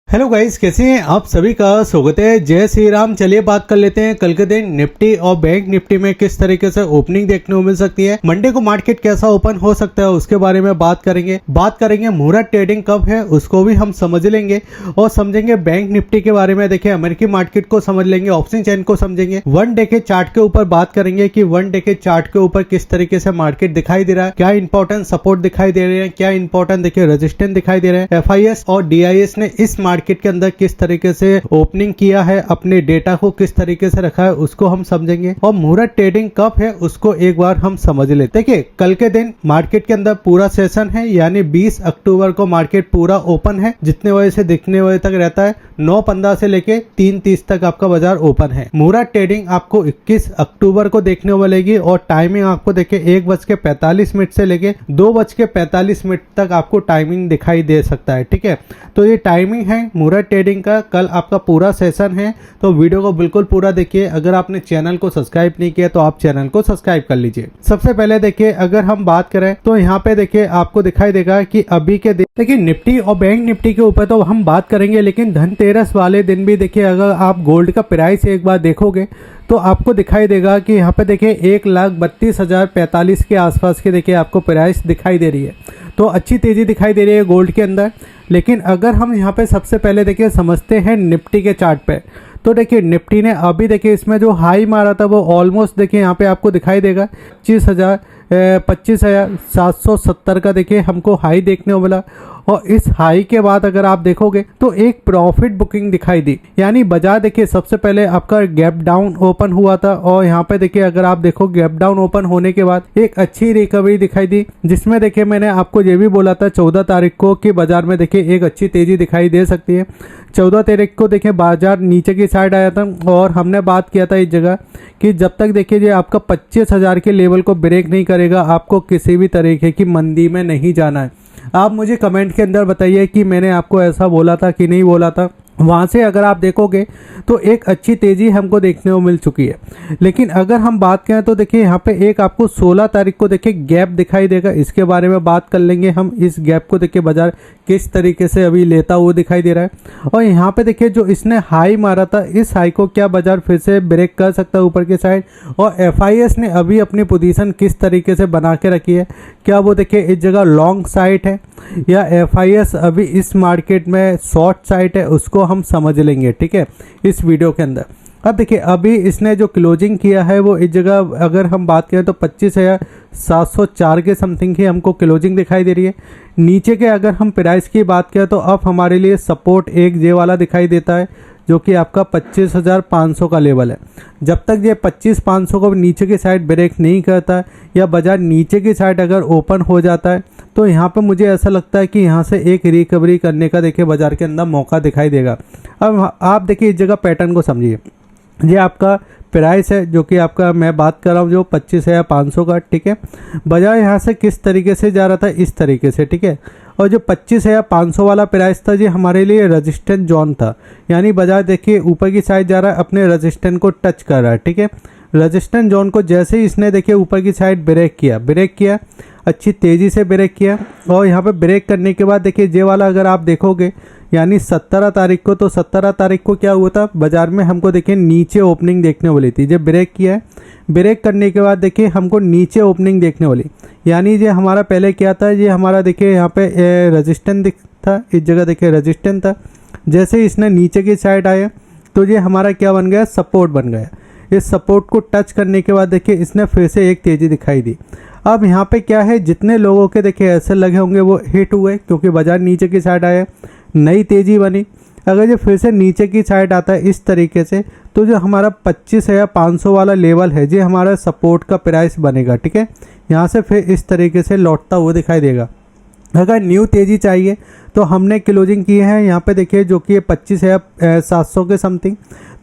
Hello guys, कैसे हैं आप सभी का स्वागत है। जय श्री राम। चलिए बात कर लेते हैं कल के दिन निफ्टी और बैंक निफ्टी में किस तरीके से ओपनिंग देखने को मिल सकती है। मंडे को मार्केट कैसा ओपन हो सकता है उसके बारे में बात करेंगे। मुहूर्त ट्रेडिंग कब है उसको भी हम समझ लेंगे और समझेंगे बैंक निफ्टी के बारे में। देखिए अमेरिकी मार्केट को समझ लेंगे, ऑप्शन चेन को समझेंगे, वन डे के चार्ट के ऊपर बात करेंगे कि वन डे के चार्ट के ऊपर किस तरीके से मार्केट दिखाई दे रहा है, क्या इंपॉर्टेंट सपोर्ट दिखाई दे रहे हैं, क्या इंपॉर्टेंट देखिए रेजिस्टेंस दिखाई दे रहे हैं। FIS और DIS ने इस मार्केट के अंदर किस तरीके से ओपनिंग किया है, अपने डेटा को किस तरीके से रखा है उसको हम समझेंगे और मुहूर्त ट्रेडिंग कब है उसको एक बार हम समझ लेते। देखिए कल के दिन मार्केट के अंदर पूरा सेशन है, यानी 20 अक्टूबर को मार्केट पूरा ओपन है। जितने बजे से दिखने बजे तक रहता है, 9:15 से लेके 3:30 तक आपका बाजार ओपन है। मुहूर्त ट्रेडिंग आपको 21 अक्टूबर को देखने को मिलेगी और टाइमिंग आपको देखिए 1:45 से लेके 2:45 तक आपको टाइमिंग दिखाई दे सकता है। ठीक है, तो ये टाइमिंग है मुहूर्त ट्रेडिंग का। कल आपका पूरा सेशन है, तो वीडियो को बिल्कुल पूरा देखिए। अगर आपने चैनल को सब्सक्राइब नहीं किया तो आप चैनल को सब्सक्राइब कर लीजिए। सबसे पहले देखिए अगर हम बात करें तो यहाँ पे देखिए आपको दिखाई देगा कि अभी के दिन देखिए निफ्टी और बैंक निफ्टी के ऊपर तो हम बात करेंगे, लेकिन धनतेरस वाले दिन भी देखिए अगर आप गोल्ड का प्राइस एक बार देखोगे तो आपको दिखाई देगा कि यहाँ पे देखिए 1,32,045 के आसपास के देखिए आपको प्राइस दिखाई दे रही है। तो अच्छी तेजी दिखाई दे रही है गोल्ड के अंदर। लेकिन अगर हम यहाँ पे सबसे पहले देखिए समझते हैं निफ्टी के चार्ट पे, तो देखिए निफ्टी ने अभी देखिए इसमें जो हाई मारा था वो ऑलमोस्ट देखिए यहाँ पे आपको दिखाई देगा 25,770 का देखिए हमको हाई देखने को मिला। और इस हाई के बाद अगर आप देखोगे तो एक प्रॉफिट बुकिंग दिखाई दी, यानी बाजार देखिए सबसे पहले आपका गैप डाउन ओपन हुआ था और यहाँ पे देखिए अगर आप देखो गैप डाउन ओपन होने के बाद एक अच्छी रिकवरी दिखाई दी, जिसमें देखिए मैंने आपको ये भी बोला था 14 तारीख को कि बाजार में देखिए एक अच्छी तेजी दिखाई दे सकती है। 14 तारीख को देखिए बाजार नीचे की साइड आया था और हमने बात किया था इस जगह कि जब तक देखिए ये आपका 25,000 के लेवल को ब्रेक नहीं करेगा आपको किसी भी तरीके की मंदी में नहीं जाना है। आप मुझे कमेंट के अंदर बताइए कि मैंने आपको ऐसा बोला था कि नहीं बोला था। वहाँ से अगर आप देखोगे तो एक अच्छी तेज़ी हमको देखने को मिल चुकी है। लेकिन अगर हम बात करें तो देखिए यहाँ पे एक आपको 16 तारीख को देखिए गैप दिखाई देगा, इसके बारे में बात कर लेंगे हम। इस गैप को देखिए बाजार किस तरीके से अभी लेता हुआ दिखाई दे रहा है। और यहाँ पे देखिए जो इसने हाई मारा था, इस हाई को क्या बाजार फिर से ब्रेक कर सकता है ऊपर की साइड। और FIS ने अभी अपनी पोजीशन किस तरीके से बना के रखी है, क्या वो देखिए इस जगह लॉन्ग साइड है या FIS अभी इस मार्केट में शॉर्ट साइड है, उसको हम समझ लेंगे। ठीक है, इस वीडियो के अंदर। अब देखिए अभी इसने जो क्लोजिंग किया है वो इस जगह अगर हम बात करें तो 25,704 के समथिंग की हमको क्लोजिंग दिखाई दे रही है। नीचे के अगर हम प्राइस की बात करें तो अब हमारे लिए सपोर्ट एक जे वाला दिखाई देता है, जो कि आपका 25,500 का लेवल है। जब तक ये 25,500 को नीचे की साइड ब्रेक नहीं करता या बाजार नीचे की साइड अगर ओपन हो जाता है तो यहाँ पे मुझे ऐसा लगता है कि यहाँ से एक रिकवरी करने का देखिए बाजार के अंदर मौका दिखाई देगा। अब आप देखिए इस जगह पैटर्न को समझिए। ये आपका प्राइस है जो कि आपका मैं बात कर रहा हूँ जो 25,500 का। ठीक है, बाजार यहाँ से किस तरीके से जा रहा था, इस तरीके से। ठीक है, और जो 25,500 वाला प्राइस था ये हमारे लिए रेजिस्टेंस जोन था, यानी बाजार देखिए ऊपर की साइड जा रहा है, अपने रेजिस्टेंस को टच कर रहा है। ठीक है, रेजिस्टेंस जोन को जैसे ही इसने देखिए ऊपर की साइड ब्रेक किया अच्छी तेज़ी से ब्रेक किया। और यहाँ पे ब्रेक करने के बाद देखिए ये वाला अगर आप देखोगे यानी 17 तारीख को, तो 17 तारीख को क्या हुआ था बाजार में हमको देखिए नीचे ओपनिंग देखने वाली थी। जब ब्रेक किया है, ब्रेक करने के बाद देखिए हमको नीचे ओपनिंग देखने वाली, यानी ये हमारा पहले क्या था, ये हमारा देखिए यहाँ पे रेजिस्टेंस था, इस जगह देखिए रेजिस्टेंस था। जैसे इसने नीचे की साइड आया तो ये हमारा क्या बन गया, सपोर्ट बन गया। इस सपोर्ट को टच करने के बाद देखिए इसने फिर से एक तेज़ी दिखाई दी। अब यहाँ पे क्या है, जितने लोगों के देखिए ऐसे लगे होंगे वो हिट हुए क्योंकि बाजार नीचे की साइड आया, नई तेज़ी बनी। अगर ये फिर से नीचे की साइड आता है इस तरीके से तो जो हमारा 25,500 वाला लेवल है ये हमारा सपोर्ट का प्राइस बनेगा। ठीक है, यहाँ से फिर इस तरीके से लौटता हुआ दिखाई देगा। अगर न्यू तेज़ी चाहिए तो हमने क्लोजिंग की है यहाँ पे देखिए जो कि 25,700 के समथिंग।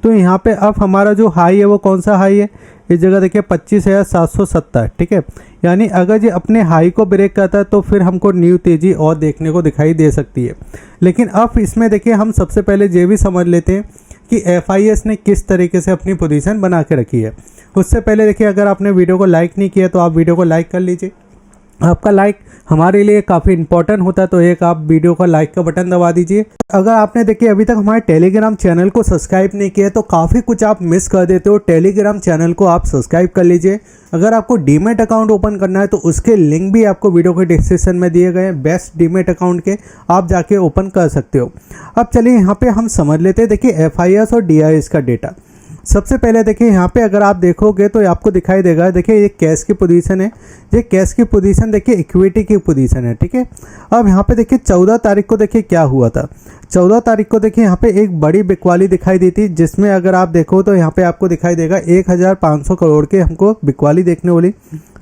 तो यहाँ पे अब हमारा जो हाई है वो कौन सा हाई है, इस जगह देखिए 25,770। ठीक है, यानी अगर ये अपने हाई को ब्रेक करता है तो फिर हमको न्यू तेज़ी और देखने को दिखाई दे सकती है। लेकिन अब इसमें देखिए हम सबसे पहले ये भी समझ लेते हैं कि FIS ने किस तरीके से अपनी पोजीशन बना के रखी है। उससे पहले देखिए अगर आपने वीडियो को लाइक नहीं किया तो आप वीडियो को लाइक कर लीजिए आपका लाइक हमारे लिए काफ़ी इंपॉर्टेंट होता है, तो एक आप वीडियो का लाइक का बटन दबा दीजिए। अगर आपने देखिए अभी तक हमारे टेलीग्राम चैनल को सब्सक्राइब नहीं किया तो काफ़ी कुछ आप मिस कर देते हो। टेलीग्राम चैनल को आप सब्सक्राइब कर लीजिए। अगर आपको डीमेट अकाउंट ओपन करना है तो उसके लिंक भी आपको वीडियो के डिस्क्रिप्शन में दिए गए हैं। बेस्ट डीमेट अकाउंट के आप जाके ओपन कर सकते हो। अब चलिए यहाँ पे हम समझ लेते हैं। देखिए FIS और DIS का डेटा। सबसे पहले देखिए यहाँ पे अगर आप देखोगे तो आपको दिखाई देगा, देखिए ये कैश की पोजीशन है, ये कैश की पोजीशन देखिए इक्विटी की पोजीशन है, ठीक है। अब यहाँ पे देखिए 14 तारीख को देखिए क्या हुआ था। 14 तारीख को देखिए यहाँ पे एक बड़ी बिकवाली दिखाई दी थी, जिसमें अगर आप देखो तो यहाँ पे आपको दिखाई देगा 1500 करोड़ के हमको बिकवाली देखने वाली।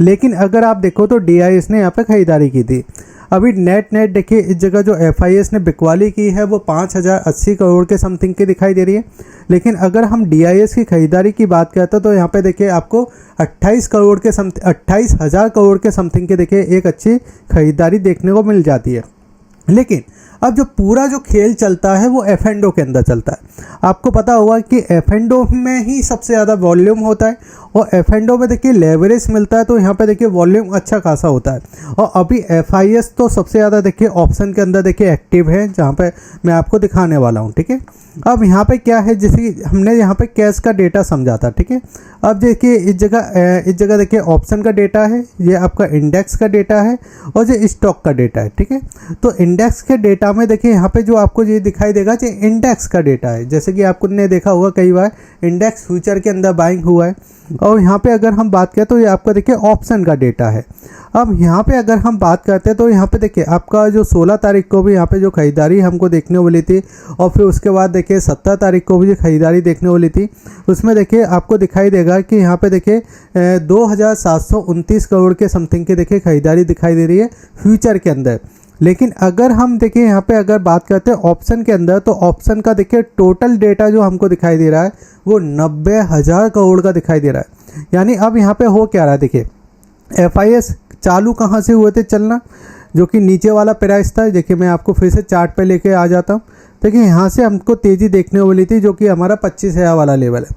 लेकिन अगर आप देखो तो DIS ने यहाँ पे खरीदारी की थी। अभी नेट देखिए इस जगह जो FIS ने बिकवाली की है वो 5080 करोड़ के समथिंग की दिखाई दे रही है। लेकिन अगर हम DIS की खरीदारी की बात करते हैं तो यहाँ पे देखिए आपको 28,000 करोड़ के समथिंग के देखिए एक अच्छी खरीदारी देखने को मिल जाती है। लेकिन अब जो पूरा जो खेल चलता है वो F&O के अंदर चलता है। आपको पता होगा कि F&O में ही सबसे ज़्यादा वॉल्यूम होता है और F&O में देखिए लेवरेज मिलता है, तो यहाँ पे देखिए वॉल्यूम अच्छा खासा होता है। और अभी FIS तो सबसे ज़्यादा देखिए ऑप्शन के अंदर देखिए एक्टिव है, जहाँ पे मैं आपको दिखाने वाला हूँ, ठीक है। अब यहाँ पे क्या है, जैसे हमने यहाँ पे कैश का डेटा समझा था, ठीक है। अब देखिए इस जगह देखिए ऑप्शन का डेटा है, ये आपका इंडेक्स का डेटा है और ये स्टॉक का डेटा है, ठीक है। तो इंडेक्स के डेटा में देखिए यहाँ पे जो आपको ये दिखाई देगा ये इंडेक्स का डेटा है। जैसे कि आपने देखा होगा कई बार इंडेक्स फ्यूचर के अंदर बाइंग हुआ है। और यहाँ पे अगर हम बात करें तो ये आपका देखिए ऑप्शन का डेटा है। अब यहाँ पे अगर हम बात करते हैं तो यहाँ पे देखिए आपका जो 16 तारीख को भी यहाँ पे जो खरीदारी हमको देखने को मिली थी और फिर उसके बाद देखिए 17 तारीख को भी जो खरीदारी देखने को मिली थी, उसमें देखिए आपको दिखाई देगा कि यहाँ पे देखिए 2729 करोड़ के समथिंग के देखिए खरीदारी दिखाई दे रही है फ्यूचर के अंदर। लेकिन अगर हम देखिए यहाँ पे अगर बात करते हैं ऑप्शन के अंदर, तो ऑप्शन का देखिए टोटल डेटा जो हमको दिखाई दे रहा है वो 90,000 करोड़ का दिखाई दे रहा है। यानी अब यहाँ पे हो क्या रहा है, देखिए FIS चालू कहाँ से हुए थे चलना, जो कि नीचे वाला प्राइस था। देखिए मैं आपको फिर से चार्ट पे लेके आ जाता हूँ। देखिए यहाँ से हमको तेज़ी देखने को मिली थी, जो कि हमारा 25,000 वाला लेवल है।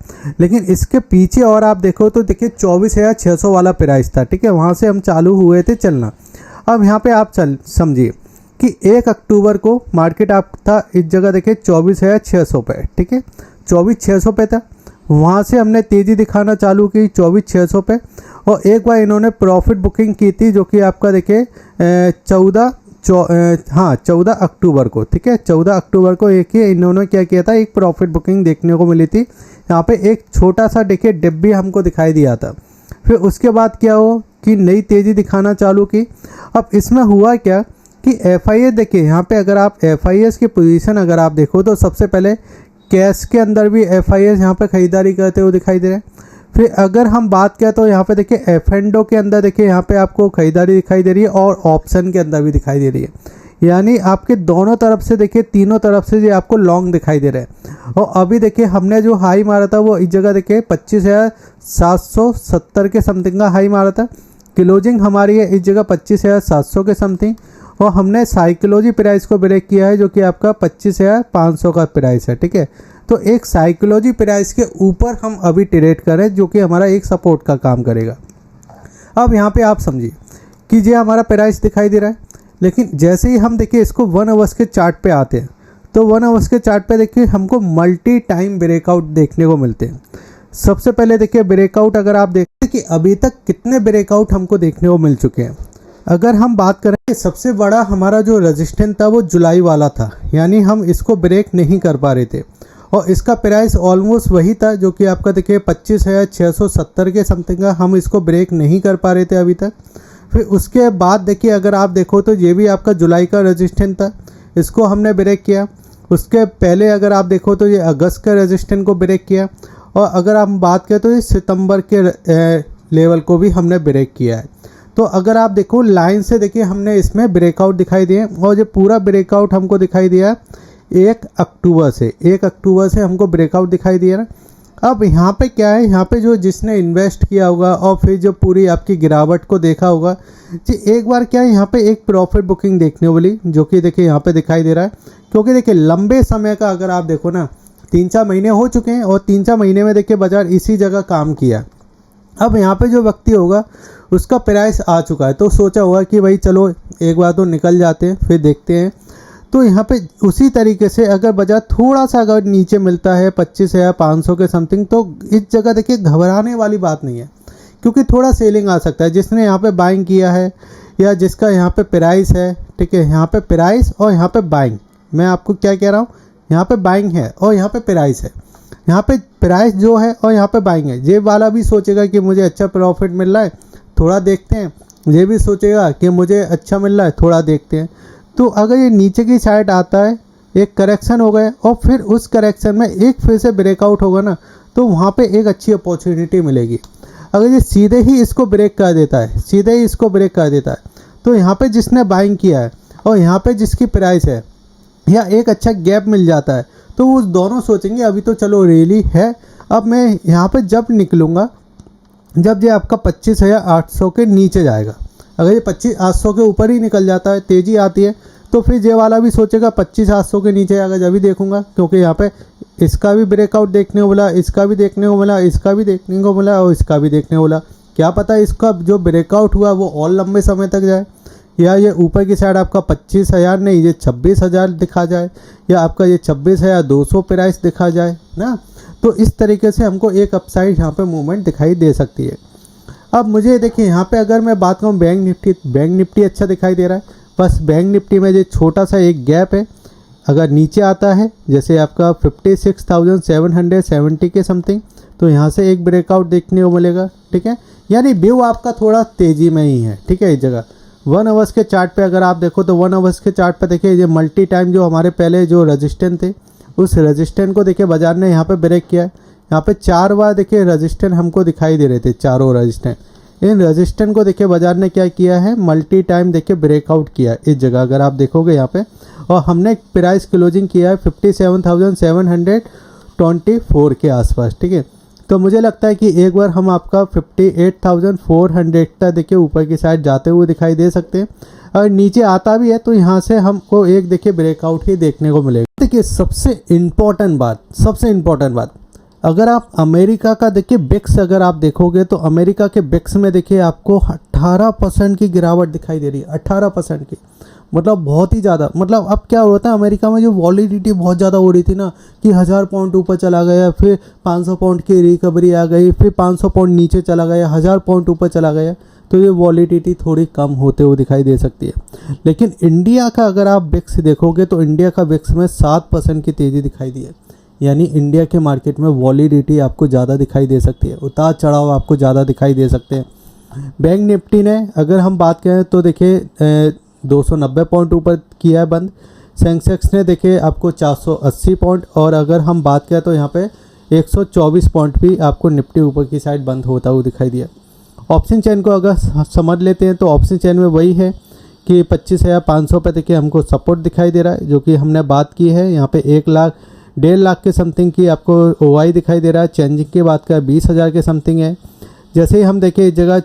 लेकिन इसके पीछे और आप देखो तो देखिए 24,600 वाला प्राइस था, ठीक है। वहाँ से हम चालू हुए थे चलना। अब यहाँ पे आप समझिए कि 1 अक्टूबर को मार्केट आप था इस जगह देखिए 24,600 पे, ठीक है। 24,600 पे था, वहाँ से हमने तेज़ी दिखाना चालू की 24,600 पे। और एक बार इन्होंने प्रॉफिट बुकिंग की थी, जो कि आपका देखिए 14 अक्टूबर को, ठीक है। 14 अक्टूबर को एक ही इन्होंने क्या किया था, एक प्रॉफिट बुकिंग देखने को मिली थी। यहाँ पे एक छोटा सा देखिए डिप भी हमको दिखाई दिया था। फिर उसके बाद क्या हो कि नई तेज़ी दिखाना चालू की। अब इसमें हुआ क्या कि FIS देखिए यहाँ पे अगर आप FIS की पोजीशन अगर आप देखो तो सबसे पहले कैश के अंदर भी FIS यहाँ पे खरीदारी करते हुए दिखाई दे रहे हैं। फिर अगर हम बात करें तो यहाँ पे देखिए F&O के अंदर देखिए यहाँ पे आपको खरीदारी दिखाई दे रही है और ऑप्शन के अंदर भी दिखाई दे रही है। यानी आपके दोनों तरफ से देखिए तीनों तरफ से ये आपको लॉन्ग दिखाई दे रहे हैं। और अभी देखिए हमने जो हाई मारा था वो इस जगह देखिए 25,770 के समथिंग का हाई मारा था। क्लोजिंग हमारी है इस जगह 25,700 के समथिंग और हमने साइकोलॉजी प्राइस को ब्रेक किया है, जो कि आपका 25,500 का प्राइस है, ठीक है। तो एक साइकोलॉजी प्राइस के ऊपर हम अभी ट्रेड करें, जो कि हमारा एक सपोर्ट का काम करेगा। अब यहाँ पे आप समझिए कि ये हमारा प्राइस दिखाई दे रहा है। लेकिन जैसे ही हम देखिए इसको 1 आवर्स के चार्ट पे आते हैं तो 1 आवर्स के चार्ट पे देखिए हमको मल्टी टाइम ब्रेकआउट देखने को मिलते हैं। सबसे पहले देखिए ब्रेकआउट अगर आप देखते कि अभी तक कितने ब्रेकआउट हमको देखने को मिल चुके हैं। अगर हम बात करें कि सबसे बड़ा हमारा जो रेजिस्टेंस था वो जुलाई वाला था, यानी हम इसको ब्रेक नहीं कर पा रहे थे और इसका प्राइस ऑलमोस्ट वही था, जो कि आपका देखिए 25,670 के समथिंग का। हम इसको ब्रेक नहीं कर पा रहे थे अभी तक। फिर उसके बाद देखिए अगर आप देखो तो ये भी आपका जुलाई का रेजिस्टेंस था, इसको हमने ब्रेक किया। उसके पहले अगर आप देखो तो ये अगस्त के रेजिस्टेंस को ब्रेक किया। और अगर हम बात करें तो ये सितंबर के लेवल को भी हमने ब्रेक किया है। तो अगर आप देखो लाइन से देखिए हमने इसमें ब्रेकआउट दिखाई दिए और ये पूरा ब्रेकआउट हमको दिखाई दिया 1 अक्टूबर से हमको ब्रेकआउट दिखाई दिया ना। अब यहाँ पे क्या है, यहाँ पे जो जिसने इन्वेस्ट किया होगा और फिर जो पूरी आपकी गिरावट को देखा होगा जी, एक बार क्या है यहाँ पे एक प्रॉफिट बुकिंग देखने वाली, जो कि देखिए यहाँ पे दिखाई दे रहा है। क्योंकि देखिए लंबे समय का अगर आप देखो ना 3-4 महीने हो चुके हैं और 3-4 महीने में देखिए बाजार इसी जगह काम किया। अब यहाँ पे जो व्यक्ति होगा उसका प्राइस आ चुका है, तो सोचा हुआ कि भाई चलो एक बार तो निकल जाते हैं फिर देखते हैं। तो यहाँ पे उसी तरीके से अगर बाजार थोड़ा सा अगर नीचे मिलता है 25,500 के समथिंग, तो इस जगह देखिए घबराने वाली बात नहीं है, क्योंकि थोड़ा सेलिंग आ सकता है। जिसने यहाँ पे बाइंग किया है या जिसका यहाँ पे प्राइस है, ठीक है, यहाँ पे प्राइस और यहाँ पे बाइंग, मैं आपको क्या कह रहा हूँ, यहाँ पे बाइंग है और यहाँ पे प्राइस है। यहाँ पे प्राइस जो है और यहाँ पे बाइंग है। ये वाला भी सोचेगा कि मुझे अच्छा प्रॉफिट मिल रहा है, थोड़ा देखते हैं। ये भी सोचेगा कि मुझे अच्छा मिल रहा है, थोड़ा देखते हैं। तो अगर ये नीचे की साइड आता है, एक करेक्शन हो गया और फिर उस करेक्शन में एक फिर से ब्रेकआउट होगा ना, तो वहाँ पे एक अच्छी अपॉर्चुनिटी मिलेगी। अगर ये सीधे ही इसको ब्रेक कर देता है, सीधे ही इसको ब्रेक कर देता है, तो यहाँ पे जिसने बाइंग किया है और यहाँ पे जिसकी प्राइस है, या एक अच्छा गैप मिल जाता है, तो वो दोनों सोचेंगे अभी तो चलो रैली है, अब मैं यहाँ पे जब निकलूँगा जब ये आपका 25,800 के नीचे जाएगा। अगर ये 25,800 के ऊपर ही निकल जाता है, तेज़ी आती है, तो फिर ये वाला भी सोचेगा 25,800 के नीचे आएगा, जब भी देखूंगा, क्योंकि यहाँ पे इसका भी ब्रेकआउट देखने को मिला, इसका भी देखने को मिला, इसका भी देखने को मिला और इसका भी देखने को मिला। क्या पता इसका जो ब्रेकआउट हुआ वो और लंबे समय तक जाए, या ये ऊपर की साइड आपका 25,000 नहीं, ये 26,000 दिखा जाए, या आपका ये 26,200 प्राइस दिखा जाए ना। तो इस तरीके से हमको एक अपसाइड यहाँ पे मूवमेंट दिखाई दे सकती है। अब मुझे देखिए यहाँ पे अगर मैं बात करूँ बैंक निफ्टी अच्छा दिखाई दे रहा है। बस बैंक निफ्टी में जो छोटा सा एक गैप है, अगर नीचे आता है जैसे आपका 56,770 के समथिंग, तो यहाँ से एक ब्रेकआउट देखने को मिलेगा, ठीक है। यानी व्यू आपका थोड़ा तेज़ी में ही है, ठीक है। इस जगह 1 आवर्स के चार्ट पे अगर आप देखो तो 1 आवर्स के चार्ट पे देखिए ये मल्टी टाइम जो हमारे पहले जो रजिस्टेंस थे, उस रजिस्टेंस को देखिए बाजार ने यहाँ पे ब्रेक किया है। यहाँ पे 4 बार देखिए रजिस्टेंस हमको दिखाई दे रहे थे, चारों रजिस्टेंस। इन रजिस्टेंस को देखिए बाजार ने क्या किया है, मल्टी टाइम देखिए ब्रेकआउट किया है इस जगह, अगर आप देखोगे यहाँ पे। और हमने प्राइस क्लोजिंग किया है 57,724 के आसपास, ठीक है। तो मुझे लगता है कि एक बार हम आपका 58,400 तक देखिए ऊपर की साइड जाते हुए दिखाई दे सकते हैं। अगर नीचे आता भी है तो यहाँ से हमको एक देखिए ब्रेकआउट ही देखने को मिलेगा। देखिए सबसे इम्पोर्टेंट बात, अगर आप अमेरिका का देखिए बिक्स अगर आप देखोगे तो अमेरिका के बिक्स में देखिए आपको 18% की गिरावट दिखाई दे रही है, 18% की, मतलब बहुत ही ज़्यादा। मतलब अब क्या होता है, अमेरिका में जो वॉलिडिटी बहुत ज़्यादा हो रही थी ना, कि 1000 पॉइंट ऊपर चला गया, फिर 500 पॉइंट की रिकवरी आ गई, फिर 500 पॉइंट नीचे चला गया, 1000 पॉइंट ऊपर चला गया, तो ये वॉलिडिटी थोड़ी कम होते हुए दिखाई दे सकती है। लेकिन इंडिया का अगर आप बिक्स देखोगे तो इंडिया का बिक्स में 7% की तेज़ी दिखाई दी है। यानी इंडिया के मार्केट में वॉलिडिटी आपको ज़्यादा दिखाई दे सकती है, उतार चढ़ाव आपको ज़्यादा दिखाई दे सकते हैं। बैंक निफ्टी ने अगर हम बात करें तो देखिए 290 पॉइंट ऊपर किया है बंद। सेंसेक्स ने देखिए आपको 480 पॉइंट, और अगर हम बात करें तो यहाँ पे 124 पॉइंट भी आपको निफ्टी ऊपर की साइड बंद होता हुआ दिखाई दिया। ऑप्शन चेन को अगर समझ लेते हैं तो ऑप्शन चेन में वही है कि 25,500 पे देखिए हमको सपोर्ट दिखाई दे रहा है, जो कि हमने बात की है। यहाँ पे 1 लाख 1.5 लाख के समथिंग की आपको ओआई दिखाई दे रहा है। चेंजिंग की बात करें 20,000 के समथिंग है। जैसे ही हम देखें जगह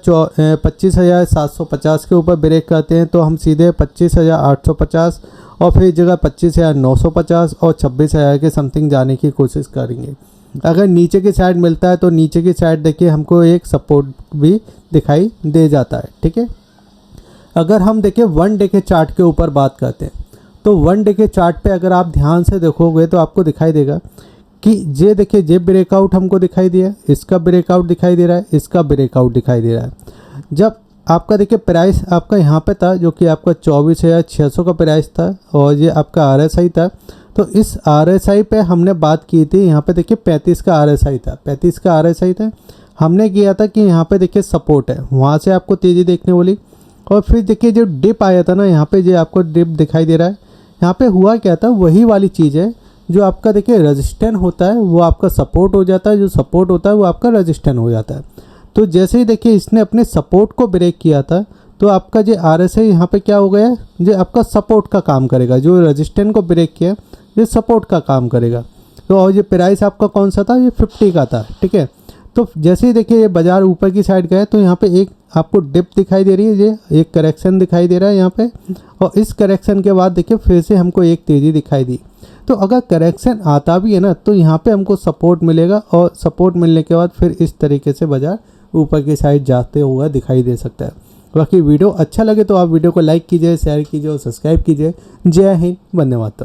25,750 के ऊपर ब्रेक करते हैं तो हम सीधे 25,850 और फिर जगह 25,950 और 26,000 के समथिंग जाने की कोशिश करेंगे। अगर नीचे की साइड मिलता है तो नीचे की साइड देखिए हमको एक सपोर्ट भी दिखाई दे जाता है, ठीक है। अगर हम देखें 1 डे के चार्ट के ऊपर बात करते हैं तो 1 डे के चार्ट पे अगर आप ध्यान से देखोगे तो आपको दिखाई देगा कि ये देखिए ये ब्रेकआउट हमको दिखाई दिया, इसका ब्रेकआउट दिखाई दे रहा है, इसका ब्रेकआउट दिखाई दे रहा है। जब आपका देखिए प्राइस आपका यहाँ पे था जो कि आपका 24,600 का प्राइस था और ये आपका RSI था, तो इस RSI पे हमने बात की थी। यहाँ पे देखिए 35 का RSI था, 35 का RSI था। हमने किया था कि यहाँ पे देखिए सपोर्ट है, वहाँ से आपको तेज़ी देखने वाली। और फिर देखिए जो डिप आया था ना, यहाँ पे जो आपको डिप दिखाई दे रहा है, यहाँ पे हुआ क्या था, वही वाली चीज़ है जो आपका देखिए रेजिस्टेंस होता है वो आपका सपोर्ट हो जाता है, जो सपोर्ट होता है वो आपका रेजिस्टेंस हो जाता है। तो जैसे ही देखिए इसने अपने सपोर्ट को ब्रेक किया था तो आपका जो RSI यहाँ पे क्या हो गया, जो आपका सपोर्ट का काम करेगा। जो रेजिस्टेंस को ब्रेक किया ये सपोर्ट का काम करेगा। तो और ये प्राइस आपका कौन सा था, ये 50 का था, ठीक है। तो जैसे ही देखिए ये बाजार ऊपर की साइड गया तो यहाँ पे एक आपको डिप दिखाई दे रही है, ये एक करेक्शन दिखाई दे रहा है यहाँ पे, और इस करेक्शन के बाद देखिए फिर से हमको एक तेज़ी दिखाई दी। तो अगर करेक्शन आता भी है ना तो यहाँ पे हमको सपोर्ट मिलेगा, और सपोर्ट मिलने के बाद फिर इस तरीके से बाजार ऊपर की साइड जाते हुआ दिखाई दे सकता है। बाकी वीडियो अच्छा लगे तो आप वीडियो को लाइक कीजिए, शेयर कीजिए और सब्सक्राइब कीजिए। जय हिंद, वंदे मातरम।